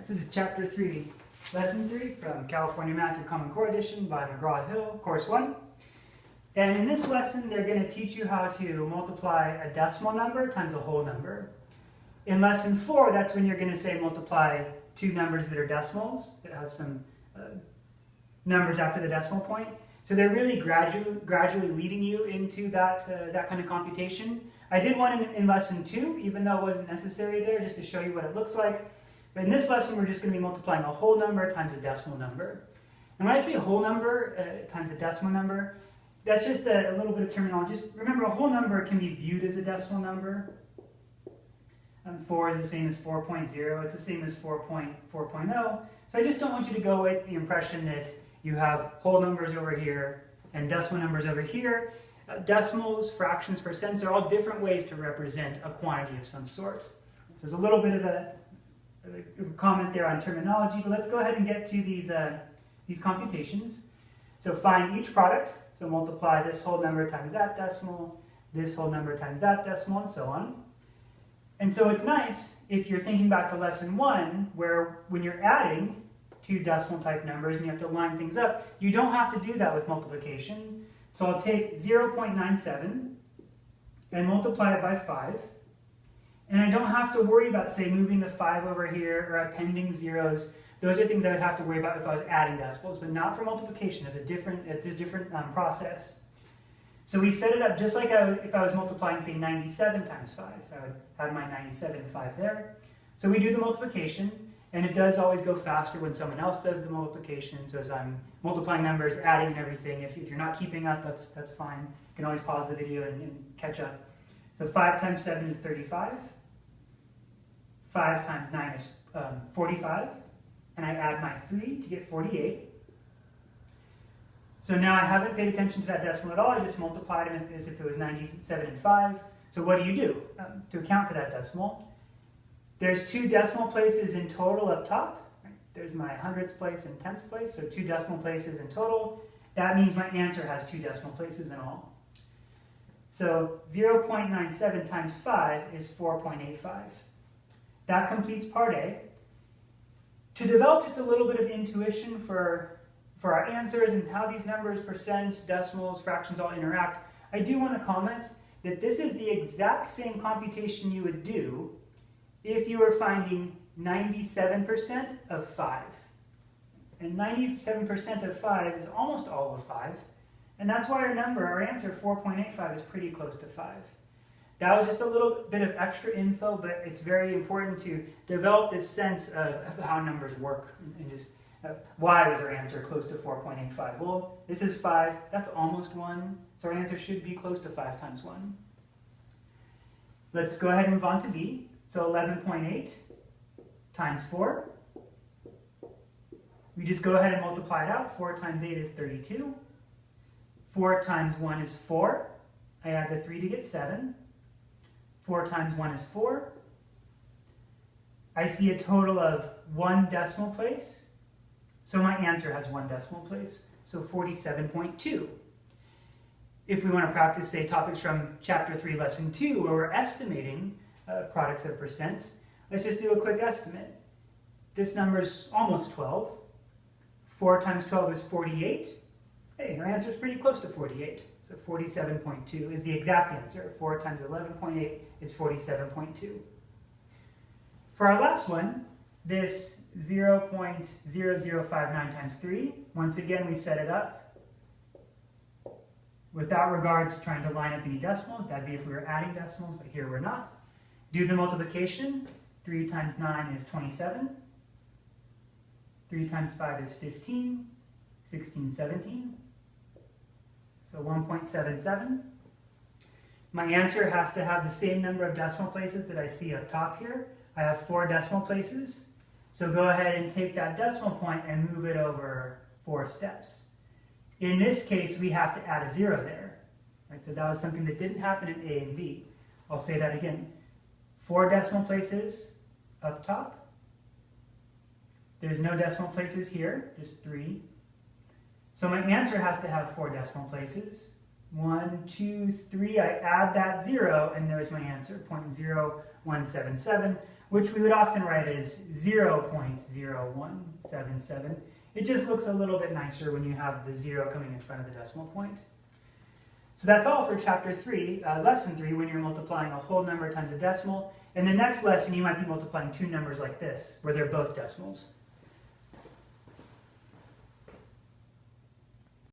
This is Chapter 3, Lesson 3 from California Math Your Common Core Edition by McGraw Hill, Course 1. And in this lesson, they're going to teach you how to multiply a decimal number times a whole number. In Lesson 4, that's when you're going to say multiply two numbers that are decimals, that have some numbers after the decimal point. So they're really gradually leading you into that kind of computation. I did one in Lesson 2, even though it wasn't necessary there, just to show you what it looks like. But in this lesson, we're just going to be multiplying a whole number times a decimal number. And when I say a whole number times a decimal number, that's just a little bit of terminology. Just remember, a whole number can be viewed as a decimal number. 4 is the same as 4.0. It's the same as 4.0. So I just don't want you to go with the impression that you have whole numbers over here and decimal numbers over here. Decimals, fractions, percents, they're all different ways to represent a quantity of some sort. So there's a little bit of a comment there on terminology, but let's go ahead and get to these computations. So find each product. So multiply this whole number times that decimal, this whole number times that decimal, and so on. And so it's nice if you're thinking back to Lesson 1, where when you're adding two decimal type numbers and you have to line things up, you don't have to do that with multiplication. So I'll take 0.97 and multiply it by 5. And I don't have to worry about, say, moving the 5 over here or appending zeros. Those are things I would have to worry about if I was adding decimals, but not for multiplication. It's a different process. So we set it up just like if I was multiplying, say, 97 times 5. I would have my 97 and 5 there. So we do the multiplication, and it does always go faster when someone else does the multiplication. So as I'm multiplying numbers, adding and everything, if you're not keeping up, that's fine. You can always pause the video and catch up. So 5 times 7 is 35. 5 times 9 is 45. And I add my 3 to get 48. So now I haven't paid attention to that decimal at all. I just multiplied them as if it was 97 and 5. So what do you do to account for that decimal? There's 2 decimal places in total up top. There's my hundredths place and tenths place, so 2 decimal places in total. That means my answer has 2 decimal places in all. So 0.97 times 5 is 4.85. That completes part A. To develop just a little bit of intuition for our answers and how these numbers, percents, decimals, fractions all interact, I do want to comment that this is the exact same computation you would do if you were finding 97% of 5. And 97% of 5 is almost all of 5. And that's why our answer 4.85 is pretty close to 5. That was just a little bit of extra info, but it's very important to develop this sense of how numbers work and just why was our answer close to 4.85? Well, this is 5, that's almost 1, so our answer should be close to 5 times 1. Let's go ahead and move on to B. So 11.8 times 4. We just go ahead and multiply it out. 4 times 8 is 32. 4 times 1 is 4. I add the 3 to get 7. 4 times 1 is 4. I see a total of 1 decimal place. So my answer has 1 decimal place. So 47.2. If we want to practice, say, topics from Chapter 3, Lesson 2, where we're estimating products of percents, let's just do a quick estimate. This number is almost 12. 4 times 12 is 48. Hey, our answer is pretty close to 48. So 47.2 is the exact answer. 4 times 11.8 is 47.2. For our last one, this 0.0059 times 3, once again we set it up without regard to trying to line up any decimals. That'd be if we were adding decimals, but here we're not. Do the multiplication. 3 times 9 is 27. 3 times 5 is 15. 16, 17. So 1.77. My answer has to have the same number of decimal places that I see up top here. I have 4 decimal places. So go ahead and take that decimal point and move it over 4 steps. In this case, we have to add a 0 there. Right? So that was something that didn't happen in A and B. I'll say that again. 4 decimal places up top. There's no decimal places here, just 3. So my answer has to have 4 decimal places. 1, 2, 3, I add that 0, and there's my answer, 0.0177, which we would often write as 0.0177. It just looks a little bit nicer when you have the 0 coming in front of the decimal point. So that's all for chapter 3, lesson 3, when you're multiplying a whole number times a decimal. In the next lesson, you might be multiplying two numbers like this, where they're both decimals.